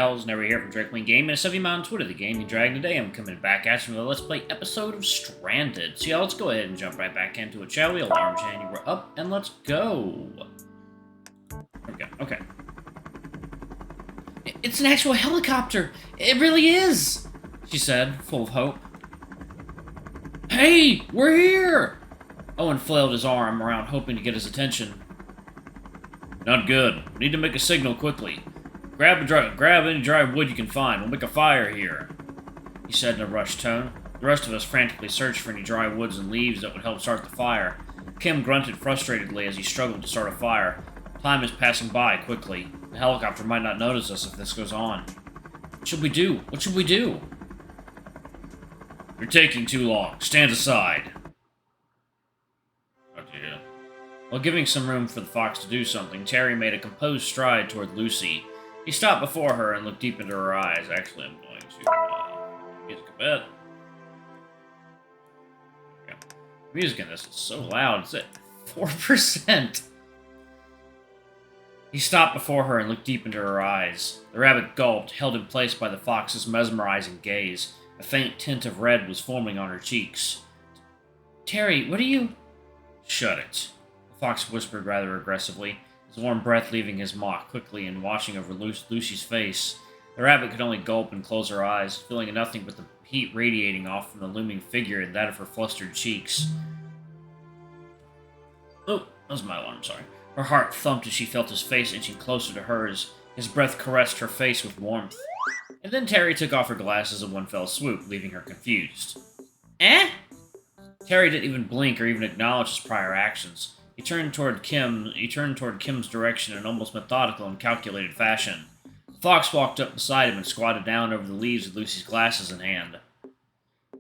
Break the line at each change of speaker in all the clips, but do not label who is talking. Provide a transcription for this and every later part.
pals, Never here from Drake Wing Game, and Sevi on Twitter, the gaming dragon. Today I'm coming back at you with a Let's Play episode of Stranded. So yeah, let's go ahead and jump right back into it, shall we? Alarm chain, we're up, and let's go. Okay. It's an actual helicopter! It really is! She said, full of hope. Hey, we're here! Owen flailed his arm around, hoping to get his attention. Not good. Need to make a signal quickly. Grab any dry wood you can find. We'll make a fire here, he said in a rushed tone. The rest of us frantically searched for any dry woods and leaves that would help start the fire. Kim grunted frustratedly as he struggled to start a fire. Time is passing by quickly. The helicopter might not notice us if this goes on. What should we do? What should we do? You're taking too long. Stand aside. Oh dear. While giving some room for the fox to do something, Terry made a composed stride toward Lucy. He stopped before her and looked deep into her eyes. Actually, I'm going to music a bit. Okay. The music in this is so loud. It's at 4%. He stopped before her and looked deep into her eyes. The rabbit gulped, held in place by the fox's mesmerizing gaze. A faint tint of red was forming on her cheeks. Terry, what are you... Shut it, the fox whispered rather aggressively, his warm breath leaving his maw quickly and washing over Lucy's face. The rabbit could only gulp and close her eyes, feeling nothing but the heat radiating off from the looming figure and that of her flustered cheeks. Oh, that was my alarm, sorry. Her heart thumped as she felt his face inching closer to hers. His breath caressed her face with warmth. And then Terry took off her glasses in one fell swoop, leaving her confused. Eh? Terry didn't even blink or even acknowledge his prior actions. He turned toward Kim's direction in almost methodical and calculated fashion. The fox walked up beside him and squatted down over the leaves with Lucy's glasses in hand.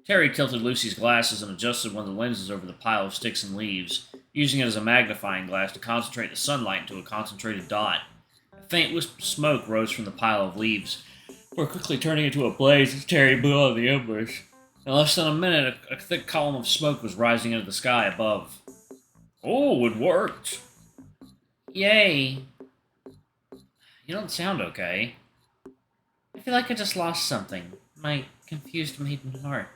Terry tilted Lucy's glasses and adjusted one of the lenses over the pile of sticks and leaves, using it as a magnifying glass to concentrate the sunlight into a concentrated dot. A faint wisp of smoke rose from the pile of leaves, before quickly turning into a blaze as Terry blew out of the embers. In less than a minute, a thick column of smoke was rising into the sky above. Oh, it worked! Yay! You don't sound okay. I feel like I just lost something. My confused maiden heart.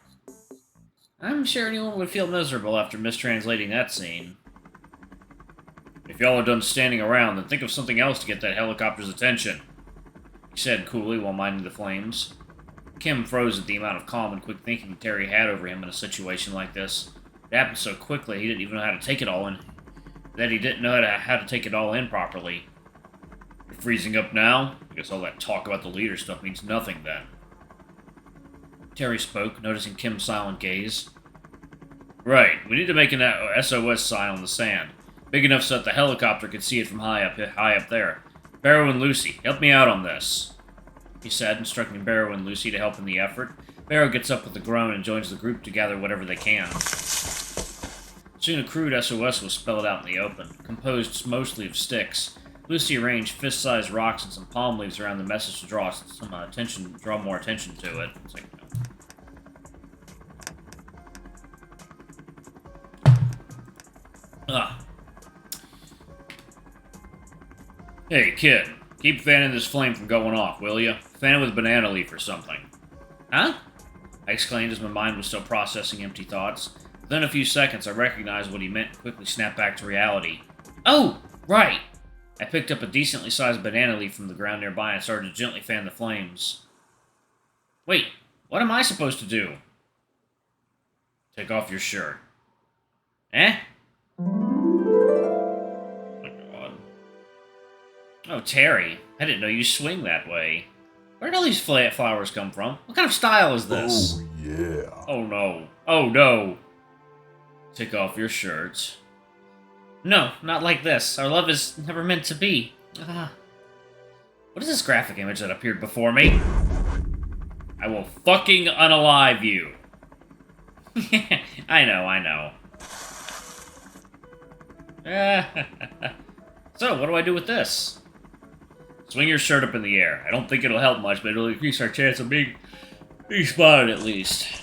I'm sure anyone would feel miserable after mistranslating that scene. If y'all are done standing around, then think of something else to get that helicopter's attention, he said coolly while minding the flames. Kim froze at the amount of calm and quick thinking Terry had over him in a situation like this. It happened so quickly he didn't even know how to take it all in. That he didn't know how to take it all in properly. You're freezing up now? I guess all that talk about the leader stuff means nothing then. Terry spoke, noticing Kim's silent gaze. Right, we need to make an SOS sign on the sand. Big enough so that the helicopter could see it from high up there. Barrow and Lucy, help me out on this, he said, instructing Barrow and Lucy to help in the effort. Barrow gets up with a groan and joins the group to gather whatever they can. Soon a crude SOS was spelled out in the open, composed mostly of sticks. Lucy arranged fist-sized rocks and some palm leaves around the message to draw more attention to it. It's like, Hey, kid. Keep fanning this flame from going off, will you? Fan it with a banana leaf or something. Huh? I exclaimed as my mind was still processing empty thoughts. Within a few seconds, I recognized what he meant and quickly snapped back to reality. Oh, right! I picked up a decently sized banana leaf from the ground nearby and started to gently fan the flames. Wait, what am I supposed to do? Take off your shirt. Eh? Oh my god. Oh, Terry, I didn't know you swing that way. Where did all these flowers come from? What kind of style is this?
Oh, yeah.
Oh, no. Oh, no. Take off your shirt. No, not like this. Our love is never meant to be. What is this graphic image that appeared before me? I will fucking unalive you. I know. So, what do I do with this? Swing your shirt up in the air. I don't think it'll help much, but it'll increase our chance of being spotted at least.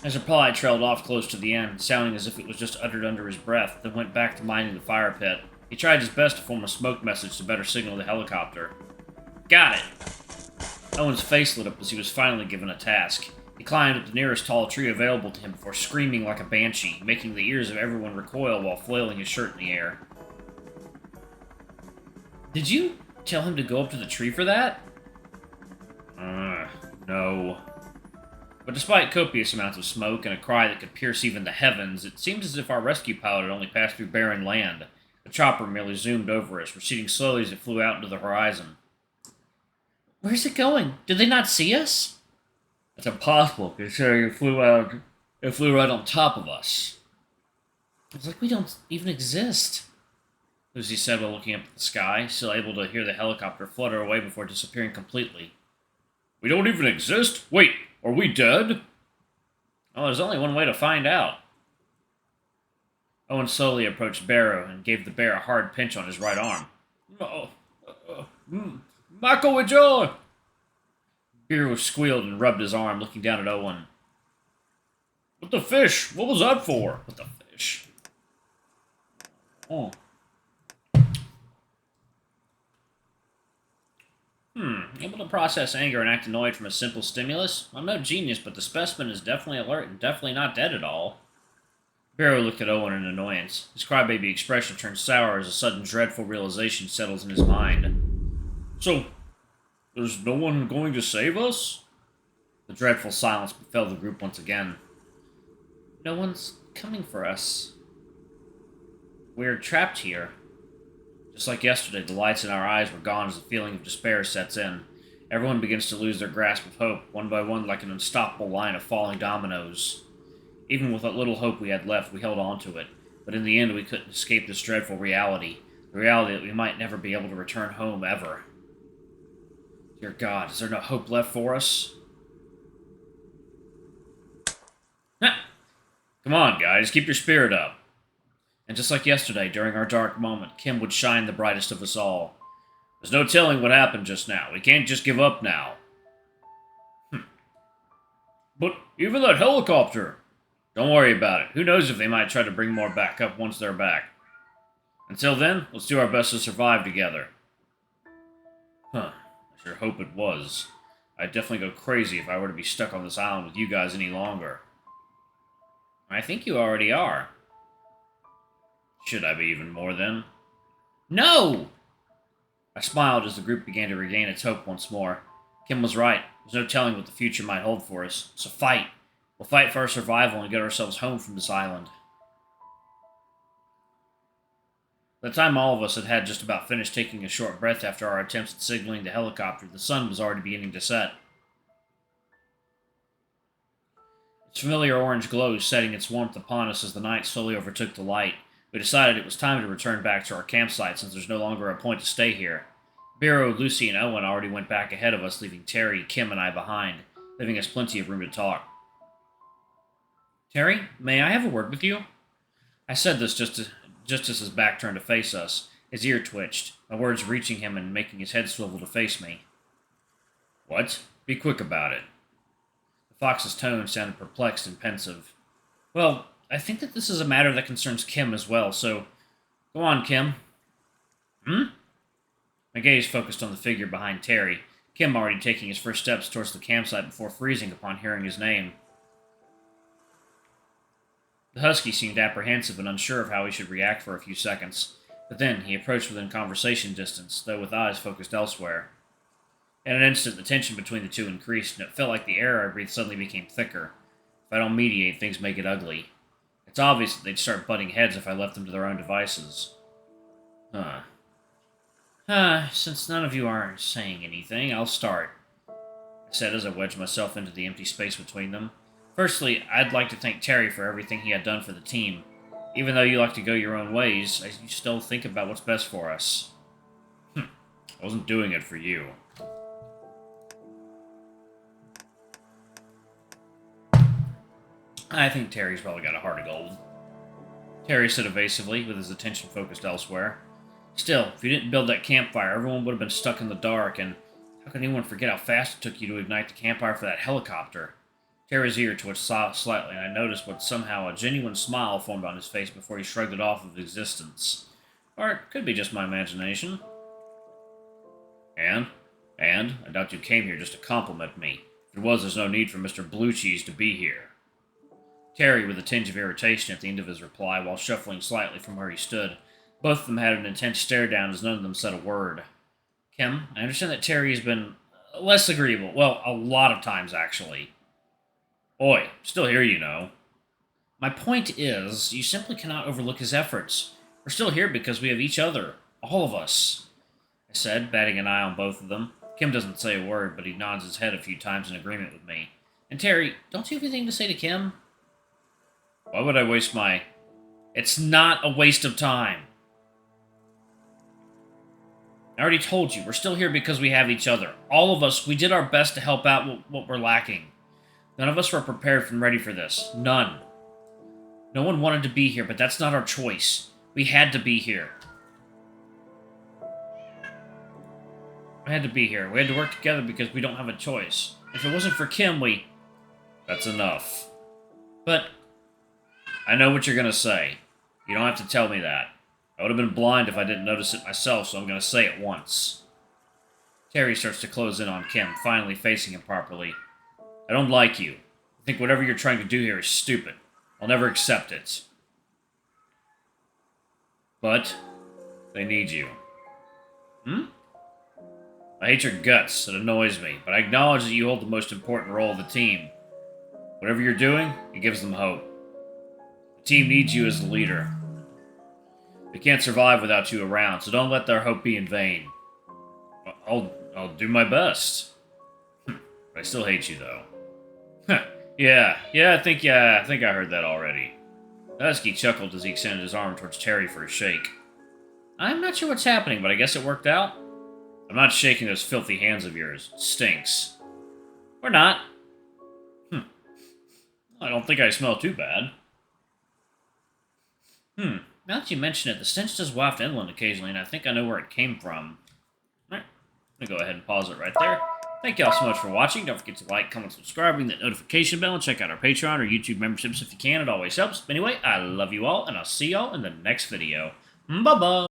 His reply trailed off close to the end, sounding as if it was just uttered under his breath, then went back to minding the fire pit. He tried his best to form a smoke message to better signal the helicopter. Got it! Owen's face lit up as he was finally given a task. He climbed up the nearest tall tree available to him before screaming like a banshee, making the ears of everyone recoil while flailing his shirt in the air. Did you tell him to go up to the tree for that? No. But despite copious amounts of smoke and a cry that could pierce even the heavens, it seemed as if our rescue pilot had only passed through barren land. The chopper merely zoomed over us, receding slowly as it flew out into the horizon. Where's it going? Did they not see us? That's impossible, considering it flew right on top of us. It's like we don't even exist, Lucy said while looking up at the sky, still able to hear the helicopter flutter away before disappearing completely. We don't even exist? Wait, are we dead? Oh, there's only one way to find out. Owen slowly approached Barrow and gave the bear a hard pinch on his right arm. Michael with joy! Barrow squealed and rubbed his arm, looking down at Owen. What the fish? What was that for? What the fish? Oh. Able to process anger and act annoyed from a simple stimulus? I'm no genius, but the specimen is definitely alert and definitely not dead at all. Barrow looked at Owen in annoyance. His crybaby expression turned sour as a sudden dreadful realization settles in his mind. So, there's no one going to save us? The dreadful silence befell the group once again. No one's coming for us. We're trapped here. Just like yesterday, the lights in our eyes were gone as the feeling of despair sets in. Everyone begins to lose their grasp of hope, one by one like an unstoppable line of falling dominoes. Even with what little hope we had left, we held on to it, but in the end we couldn't escape this dreadful reality, the reality that we might never be able to return home ever. Dear God, is there no hope left for us? Come on, guys, keep your spirit up. And just like yesterday, during our dark moment, Kim would shine the brightest of us all. There's no telling what happened just now. We can't just give up now. But even that helicopter... Don't worry about it. Who knows if they might try to bring more back up once they're back. Until then, let's do our best to survive together. I sure hope it was. I'd definitely go crazy if I were to be stuck on this island with you guys any longer. I think you already are. Should I be even more then? No! I smiled as the group began to regain its hope once more. Kim was right. There's no telling what the future might hold for us. So fight. We'll fight for our survival and get ourselves home from this island. By the time all of us had just about finished taking a short breath after our attempts at signaling the helicopter, the sun was already beginning to set. Its familiar orange glow setting its warmth upon us as the night slowly overtook the light. We decided it was time to return back to our campsite since there's no longer a point to stay here. Barrow, Lucy, and Owen already went back ahead of us, leaving Terry, Kim, and I behind, leaving us plenty of room to talk. Terry, may I have a word with you? I said this just as his back turned to face us. His ear twitched, my words reaching him and making his head swivel to face me. What? Be quick about it. The fox's tone sounded perplexed and pensive. Well, I think that this is a matter that concerns Kim as well, so... Go on, Kim. My gaze focused on the figure behind Terry, Kim already taking his first steps towards the campsite before freezing upon hearing his name. The husky seemed apprehensive and unsure of how he should react for a few seconds, but then he approached within conversation distance, though with eyes focused elsewhere. In an instant, the tension between the two increased, and it felt like the air I breathed suddenly became thicker. If I don't mediate, things may get ugly. It's obvious that they'd start butting heads if I left them to their own devices. Since none of you are saying anything, I'll start, I said as I wedged myself into the empty space between them. Firstly, I'd like to thank Terry for everything he had done for the team. Even though you like to go your own ways, you still think about what's best for us. I wasn't doing it for you. I think Terry's probably got a heart of gold. Terry said evasively, with his attention focused elsewhere. Still, if you didn't build that campfire, everyone would have been stuck in the dark, and how can anyone forget how fast it took you to ignite the campfire for that helicopter? Terry's ear twitched slightly, and I noticed what somehow a genuine smile formed on his face before he shrugged it off of existence. Or it could be just my imagination. And? And I doubt you came here just to compliment me. If there was, there's no need for Mr. Blue Cheese to be here. Terry, with a tinge of irritation at the end of his reply, while shuffling slightly from where he stood. Both of them had an intense stare down as none of them said a word. Kim, I understand that Terry has been less agreeable. Well, a lot of times, actually. Oi, still here, you know. My point is, you simply cannot overlook his efforts. We're still here because we have each other. All of us. I said, batting an eye on both of them. Kim doesn't say a word, but he nods his head a few times in agreement with me. And Terry, don't you have anything to say to Kim? Why would I waste my... It's not a waste of time. I already told you, we're still here because we have each other. All of us, we did our best to help out what we're lacking. None of us were prepared and ready for this. None. No one wanted to be here, but that's not our choice. We had to be here. We had to be here. We had to work together because we don't have a choice. If it wasn't for Kim, That's enough. But... I know what you're going to say. You don't have to tell me that. I would have been blind if I didn't notice it myself, so I'm going to say it once. Terry starts to close in on Kim, finally facing him properly. I don't like you. I think whatever you're trying to do here is stupid. I'll never accept it. But they need you. I hate your guts. It annoys me, but I acknowledge that you hold the most important role of the team. Whatever you're doing, it gives them hope. The team needs you as the leader. They can't survive without you around, so don't let their hope be in vain. I'll do my best. I still hate you, though. Yeah, I think I heard that already. Husky chuckled as he extended his arm towards Terry for a shake. I'm not sure what's happening, but I guess it worked out. I'm not shaking those filthy hands of yours. It stinks. Or not. I don't think I smell too bad. Now that you mention it, the stench does waft inland occasionally, and I think I know where it came from. Alright, I'm gonna go ahead and pause it right there. Thank y'all so much for watching. Don't forget to like, comment, subscribe, ring that notification bell, and check out our Patreon or YouTube memberships if you can. It always helps. But anyway, I love you all, and I'll see y'all in the next video. Bye-bye!